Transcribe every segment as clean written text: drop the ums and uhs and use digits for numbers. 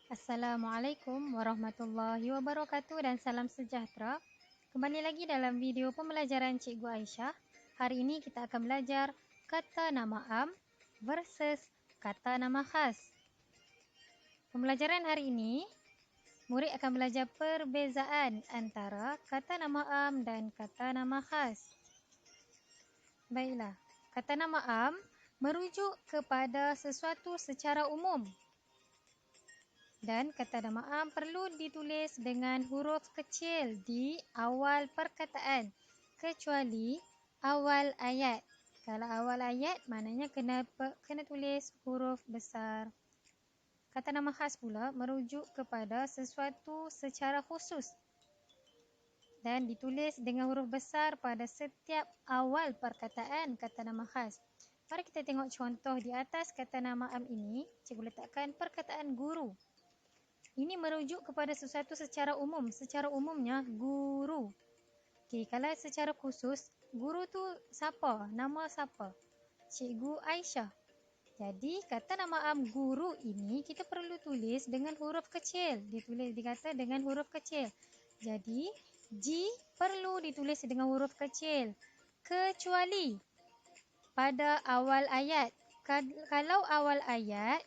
Assalamualaikum warahmatullahi wabarakatuh dan salam sejahtera. Kembali lagi dalam video pembelajaran Cikgu Aisyah. Hari ini kita akan belajar kata nama am versus kata nama khas. Pembelajaran hari ini, murid akan belajar perbezaan antara kata nama am dan kata nama khas. Baiklah, kata nama am merujuk kepada sesuatu secara umum. Dan kata nama am perlu ditulis dengan huruf kecil di awal perkataan, kecuali awal ayat. Kalau awal ayat, maknanya kena tulis huruf besar. Kata nama khas pula merujuk kepada sesuatu secara khusus dan ditulis dengan huruf besar pada setiap awal perkataan kata nama khas. Mari kita tengok contoh di atas kata nama am ini. Cikgu letakkan perkataan guru. Ini merujuk kepada sesuatu secara umum. Secara umumnya, guru. Okey, kalau secara khusus, guru tu siapa? Nama siapa? Cikgu Aisyah. Jadi, kata nama am guru ini kita perlu tulis dengan huruf kecil. Dikata dengan huruf kecil. Jadi, G perlu ditulis dengan huruf kecil. Kecuali pada awal ayat. Kalau awal ayat,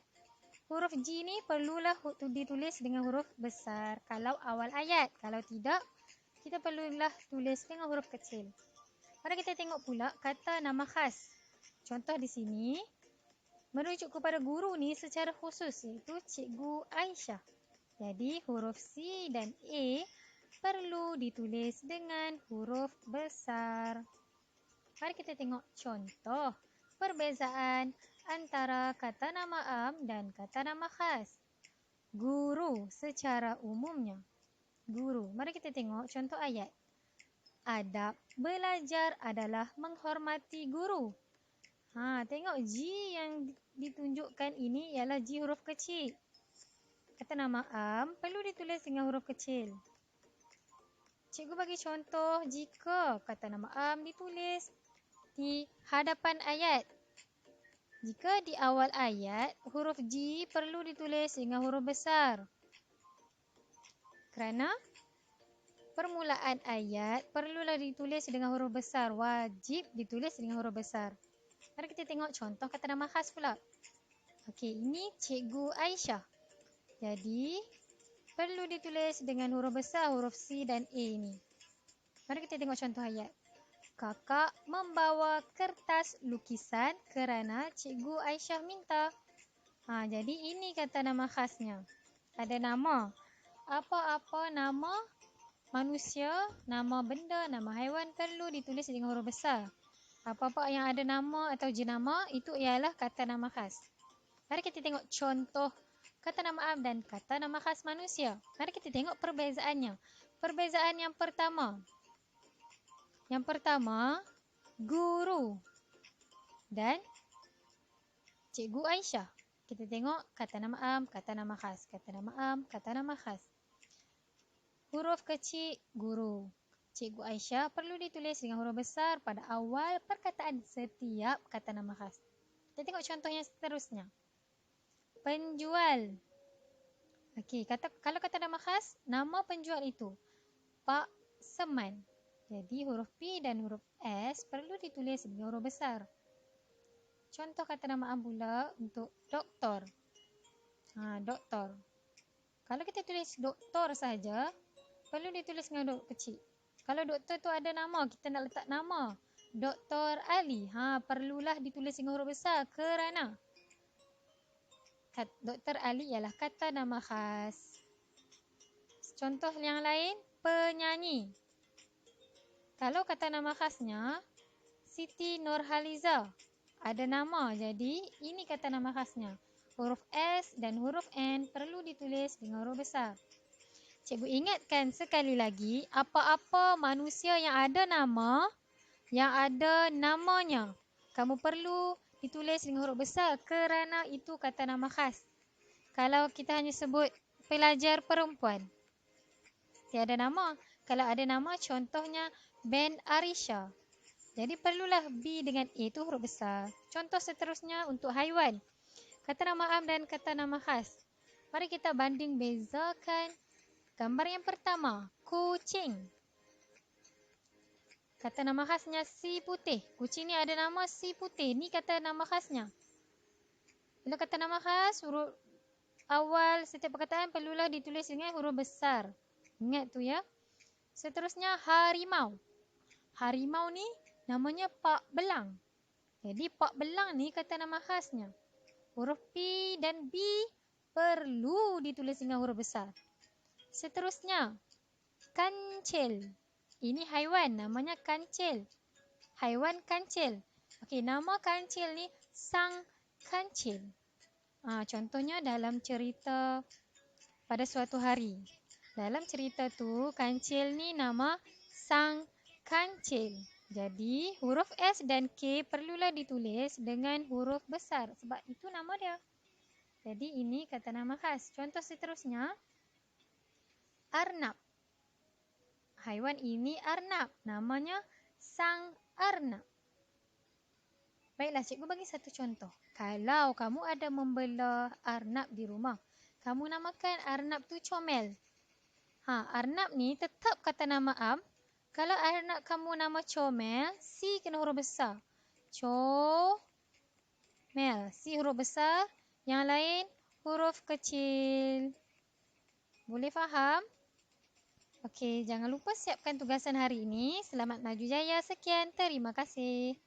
huruf G ni perlulah ditulis dengan huruf besar kalau awal ayat. Kalau tidak, kita perlulah tulis dengan huruf kecil. Mari kita tengok pula kata nama khas. Contoh di sini, merujuk kepada guru ni secara khusus iaitu Cikgu Aisyah. Jadi, huruf C dan A perlu ditulis dengan huruf besar. Mari kita tengok contoh perbezaan antara kata nama am dan kata nama khas. Guru secara umumnya. Guru. Mari kita tengok contoh ayat. Adab belajar adalah menghormati guru. Tengok G yang ditunjukkan ini ialah G huruf kecil. Kata nama am perlu ditulis dengan huruf kecil. Cikgu bagi contoh jika kata nama am ditulis di hadapan ayat. Jika di awal ayat, huruf G perlu ditulis dengan huruf besar. Kerana permulaan ayat perlulah ditulis dengan huruf besar. Wajib ditulis dengan huruf besar. Mari kita tengok contoh kata nama khas pula. Okey, ini Cikgu Aisyah. Jadi, perlu ditulis dengan huruf besar, huruf C dan A ini. Mari kita tengok contoh ayat. Kakak membawa kertas lukisan kerana Cikgu Aisyah minta. Jadi ini kata nama khasnya. Ada nama. Apa-apa nama manusia, nama benda, nama haiwan perlu ditulis dengan huruf besar. Apa-apa yang ada nama atau jenama itu ialah kata nama khas. Mari kita tengok contoh kata nama am dan kata nama khas manusia. Mari kita tengok perbezaannya. Perbezaan yang pertama. Yang pertama, guru dan Cikgu Aisyah. Kita tengok kata nama am, kata nama khas. Kata nama am, kata nama khas. Huruf kecil, guru. Cikgu Aisyah perlu ditulis dengan huruf besar pada awal perkataan setiap kata nama khas. Kita tengok contoh yang seterusnya. Penjual. Okey, kalau kata nama khas, nama penjual itu Pak Seman. Jadi huruf P dan huruf S perlu ditulis dengan huruf besar. Contoh kata nama am pula untuk doktor. Doktor. Kalau kita tulis doktor saja, perlu ditulis dengan huruf kecil. Kalau doktor tu ada nama, kita nak letak nama. Dr. Ali. Perlulah ditulis dengan huruf besar kerana Dr. Ali ialah kata nama khas. Contoh yang lain, penyanyi. Kalau kata nama khasnya Siti Nurhaliza, ada nama, jadi ini kata nama khasnya. Huruf S dan huruf N perlu ditulis dengan huruf besar. Cikgu ingatkan sekali lagi, apa-apa manusia yang ada nama, yang ada namanya, kamu perlu ditulis dengan huruf besar kerana itu kata nama khas. Kalau kita hanya sebut pelajar perempuan, tiada nama. Kalau ada nama, contohnya Ben Arisha. Jadi perlulah B dengan A itu huruf besar. Contoh seterusnya untuk haiwan. Kata nama am dan kata nama khas. Mari kita banding bezakan gambar yang pertama, kucing. Kata nama khasnya si putih. Kucing ni ada nama si putih. Ni kata nama khasnya. Bila kata nama khas, huruf awal setiap perkataan perlulah ditulis dengan huruf besar. Ingat tu ya. Seterusnya, harimau. Harimau ni namanya Pak Belang. Jadi Pak Belang ni kata nama khasnya. Huruf P dan B perlu ditulis dengan huruf besar. Seterusnya, kancil. Ini haiwan, namanya kancil. Haiwan kancil. Okey, nama kancil ni sang kancil. Contohnya dalam cerita pada suatu hari. Dalam cerita tu, kancil ni nama sang kancil. Jadi, huruf S dan K perlulah ditulis dengan huruf besar. Sebab itu nama dia. Jadi, ini kata nama khas. Contoh seterusnya, arnab. Haiwan ini arnab. Namanya sang arnab. Baiklah, cikgu bagi satu contoh. Kalau kamu ada membelah arnab di rumah, kamu namakan arnab tu comel. Arnab ni tetap kata nama am. Kalau arnab kamu nama comel, C kena huruf besar. Comel. C huruf besar. Yang lain huruf kecil. Boleh faham? Okey, jangan lupa siapkan tugasan hari ini. Selamat maju jaya. Sekian, terima kasih.